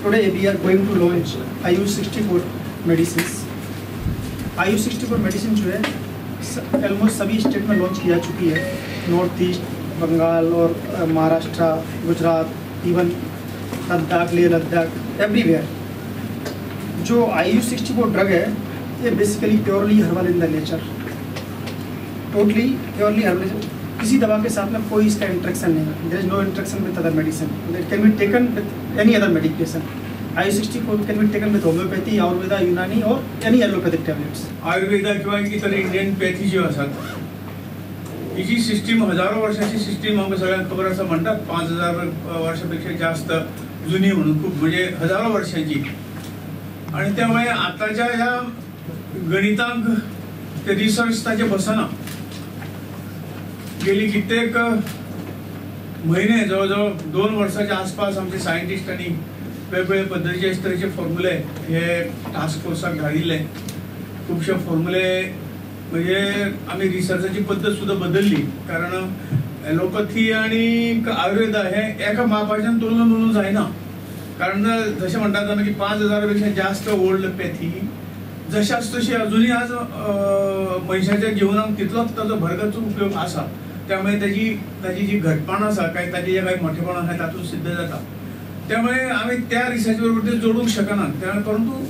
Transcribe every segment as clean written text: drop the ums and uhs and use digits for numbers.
today we are going to launch Ayush 64 medicines. Ayush 64 medicine जो है almost सभी state में लॉन्च किया चुकी है, नॉर्थ ईस्ट, बंगाल और महाराष्ट्र, गुजरात, इवन लद्दाख, लेह लद्दाख, एवरीवेयर। जो Ayush 64 ड्रग है ये basically purely herbal in the nature, totally purely herbal, किसी दवा के साथ में कोई इसका इंट्रैक्शन नहीं है। There is no interaction with other medicine, it can be taken with any other medication. Ayush 64 can be taken with homeopathy, Ayurveda, Unani और any allopathic tablets. Ayurveda किंवा इतर इंडियन पॅथी ज्यो आसात ही सिस्टीम हजारो वर्षाची सिस्टीम आमकां सगळ्यांक खबर आसा, म्हणटात 5000 वर्षापेक्षा जास्त जुनी म्हणून, खूप म्हणजे हजारो वर्षांची। आणि त्यामुळे आताच्या ह्या गणितांक ते रिसर्च ताचे बसना। गेली कित्येक महिने, जवळजवळ 2 वर्षाच्या आसपास आमचे सायंटिस्टांनी वेगवेगळे पद्धतीचे तरेचे फॉर्म्युले हे टास्क फोर्साक धाडिल्ले। खूपशे फॉर्म्युले म्हणजे आम्ही रिसर्चाची पद्धत सुद्धा बदलली, कारण एलोपॅथी आणि आयुर्वेदा हे एका मापाच्यान तुलना जायना। कारण जसे म्हणतात आमी की 5000 पेक्षा जास्त ओल्ड पॅथी जशाच तशी अजूनही आज मनशाच्या जीवनात तितलोच ताचो भरगच्च उपयोग आसा। त्यामुळे ताची जी घटपण आसा काय, ताची जे काही मोठेपण आसा तातूंत सिद्ध जाता। त्यामुळे आम्ही त्या रिसर्च बरोबर ते जोडूंक शकना। परंतु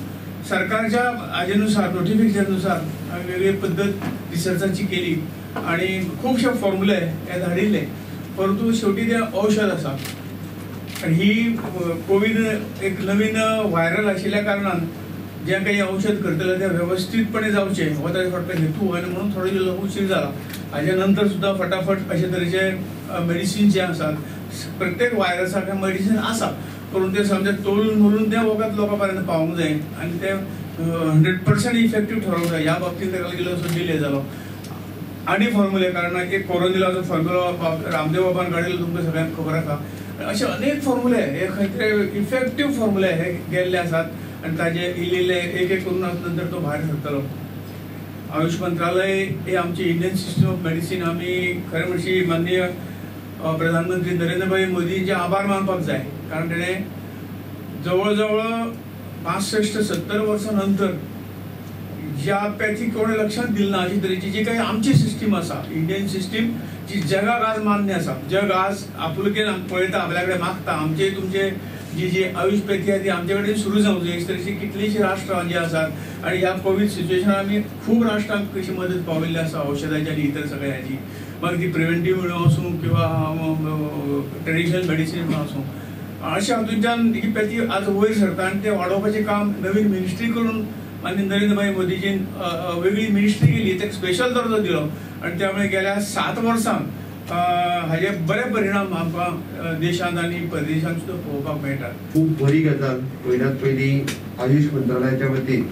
सरकारच्या आजेनुसार, नोटिफिकेशनानुसार आम्ही वेगळी पद्धत रिसर्चाची केली आणि खूपशे फॉर्म्युले हे धाडिल्ले। परंतु शेवटी ते औषध आसा आणि ही कोविड एक नवीन व्हायरल आशिल्ल्या कारणान जे काही औषध करतले ते व्यवस्थितपणे जावचे हो ताचे फाटलो हेतू, आणि म्हणून थोडो इल्लो उशीर जाला। हाच्या नंतर सुद्धा फटाफट अशे तरेचे मेडिसिन जे आसात, प्रत्येक व्हायरसाक मेडिसिन आसा, परंतु ते समजा तोलून मोलून ते वखद लोकांपर्यंत पावूंक जाय आणि ते 100% इफेक्टिव्ह ठरवूंक जाय। ह्या बाबतींत ताका इल्लोसो डिले जालो। आणि फॉर्म्युले, कारण एक कोरोनिलाचो फॉर्म्युलो रामदेव बाबान काडिल्लो तुमकां सगळ्यांक खबर आसा। असे अनेक फॉर्म्युले हे खंय तरी इफेक्टिव्ह फॉर्म्युले हे गेल्ले आसात आणि ताजे इल्ले एक करून नंतर तो भायर सरतलो। आयुष मंत्रालय हे आमची इंडियन सिस्टम ऑफ मेडिसिन आम्ही खरे म्हणशी माननीय प्रधानमंत्री नरेंद्रभाई मोदींचे आभार मानपाक जाय, कारण तेणे जवळजवळ 65-70 वर्षांनंतर ज्या पॅथी कोणे लक्षात दिलं ना अशी तरेची जी काही आमची सिस्टीम आसा, इंडियन सिस्टीम जी जगाक आज मान्य आसा, जग आज आपुलकेन पळयता, आपल्या कडेन मागता, आमचे तुमचे जी आयुष पॅथी आहे ती आमचे कडेन सुरू जावंक जाय। अशी तरेची कितलींशीं राष्ट्रां जी आसात आणि ह्या कोविड सिच्युएशनात आमी खूब राष्ट्रांक कशी मदत पावयल्ली आसा औषधाची आणि इतर सगळ्याची, मग ती प्रिव्हेंटिव्ह म्हणून आसूं किंवा ट्रेडिशनल मेडिसिन म्हणून आसूं, अशा हातूंतल्यान ही पॅथी आज वयर सरता आणि ते वाडोवपाचें काम नवीन मिनिस्ट्री करून माननीय नरेंद्रभाई मोदीजीन वेगळी मिनिस्ट्री केली, एक स्पेशल दर्जो दिलो आणि त्यामुळे गेल्या 7 वर्सांत हाजे बरे परिणाम आमकां देशांत आणि परदेशांत सुद्धा पळोवपाक मेळटात। खूब बरी गजाल। पयल्यात पयली आयुष मंत्रालयाच्या वतीन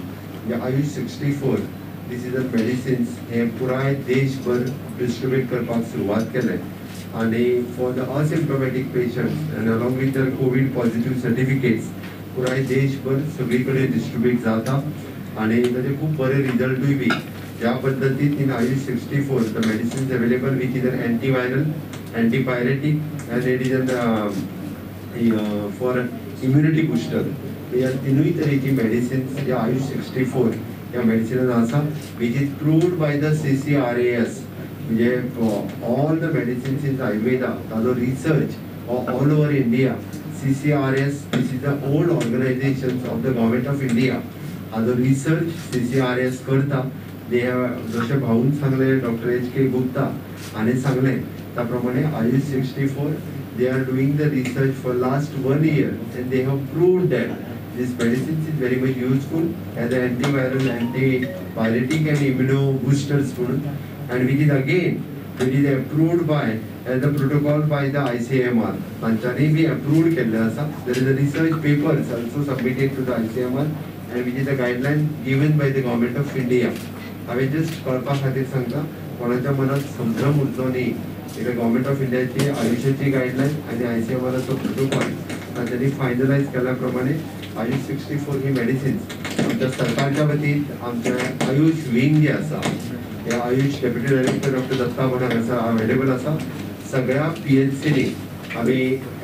जे आयुष 64 डिसीजन मेडिसिन्स हे पुराय देशभर डिस्ट्रीब्यूट करपाक सुरवात केले आणि for the asymptomatic patients end along with the Covid positive certificates पुराय देशभर सगळीकडे डिस्ट्रीब्यूट जाता आणि ताचे खूब बरे रिजल्टूय बी। ज्या पद्धतीन in Ayush 64 the medicines available which is an antiviral, antipyretic end it is for immunity booster. ह्या तिनूय तरेची मेडिसिन्स ज्या आयुष 64 ह्या मेडिसिनान आसा which is proved by the CCRAS, म्हणजे all the medicines in Ayurveda ताजो research all over India. CCRAS, this is the old organizations of the government of India. Hajo research CCRAS करता। they have जशे भाऊन सांगले डॉक्टर HK गुप्ता हाणे सांगले त्या प्रमाणे Ayush 64 they are doing the research for last 1 year and they have proved that this medicine is very much useful as an antiviral, antipyretic and immuno boosters food, and which is again it is approved by as the protocol by the ICMR. तांच्यानी बी approved केल्ले आसा। there is a research papers also submitted to the ICMR and which is a guideline given by the government of India. हांवें just कळपा खातीर सांगता, कोणाच्या मनात संभ्रम उरचो न्ही। गव्हर्मेंट ऑफ इंडियाची आयुषाची गायडलायन आणि ICMRचो प्रोटोकॉल तांच्यांनी फायनलायज केल्या प्रमाणे आयुष 64 ही मेडिसिन्स आमच्या सरकारच्या वतीन आमचे आयुष विंग जे आसा हे Ayush deputy director doctor Datta म्हणून अवेलेबल आसा। सगळ्या PHCनी आम्ही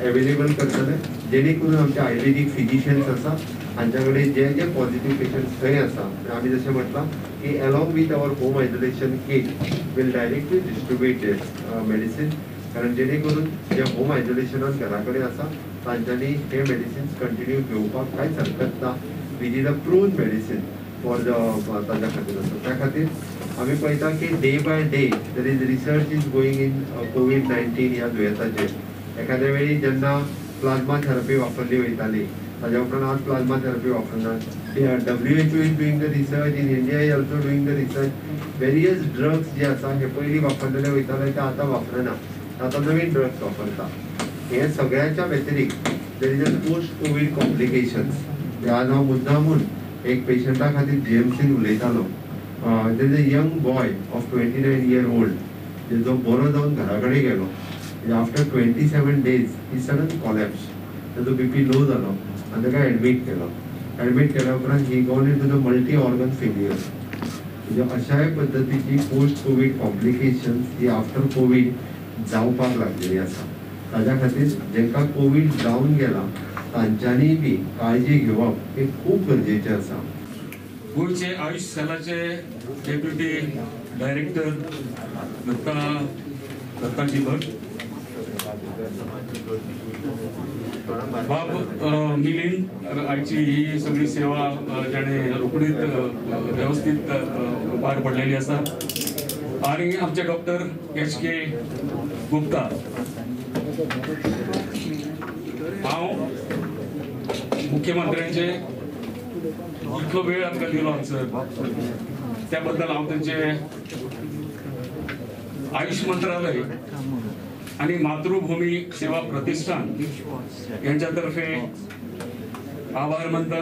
अवेलेबल करतले जेणे करून आमचे आयुर्वेदिक फिजिशियन्स आसा हांच्याकडे जे जे पॉझिटिव्ह पेशंट्स थंय आसा आमी जशें म्हटलां की along with our home isolation kit will directly distribute medicine, कारण जेणे करून जे होम आयसोलेशनान घरा कडेन आसा तांच्यांनी हे मेडिसिन्स कंटिन्यू घेवपाक कांयच हरकत ना. Which is a proven medicine for ताच्या खातीर आसा. त्या खातीर आमी पळयता की day by day there is research is going in COVID-19 ह्या दुयेंसाचेर. एखाद्या वेळी जेन्ना प्लाज्मा थेरपी वापरली वयताली ताज्या उपरांत आज प्लाज्मा थेरपी वापरनात. WHO is doing the research, in India is also doing the research. Various drugs जे आसा हे पयलीं वापरलेले वयताले ते आतां वापरना, आतां नवीन ड्रग्स वापरता. हे सगळ्याच्या व्यतिरिक्त there is a post COVID complications. आज हांव मुद्दामून एक पेशंटा खातीर GMCन उलयतालो. There is a young boy of 29 year old जो बरो जावन घरा कडेन गेलो. After 27 days he sudden collapse. ताजो BP लो जालो आनी ताका एडमीट केलो. एडमीट केल्या उपरांत he gone into the multi organ failure. म्हणजे अशाय पद्दतीची पोस्ट कोवीड कॉम्प्लिकेशन्स ही आफ्टर कोवीड जावपाक लागलेली आसा. ताज्या खातीर जेंकां कोवीड जावन गेला तांच्यांनी बी काळजी घेवप हे खूब गरजेचें आसा. गोयचे आयुष सेलाचे डेप्युटी डायरेक्टर दत्ताजी भट, बाब मिलिंद आयची ही सगळी सेवा ज्याने रोखडीच व्यवस्थित पार पडलेली आसा. आणि आमचे डॉक्टर HK गुप्ता, हांव मुख्यमंत्र्यांचे इतलो वेळ आमकां दिलो हांगसर त्या बद्दल हांव तेंचे आयुष मंत्रालय आणि मातृभूमी सेवा प्रतिष्ठान यांच्या तर्फे आभार मानता.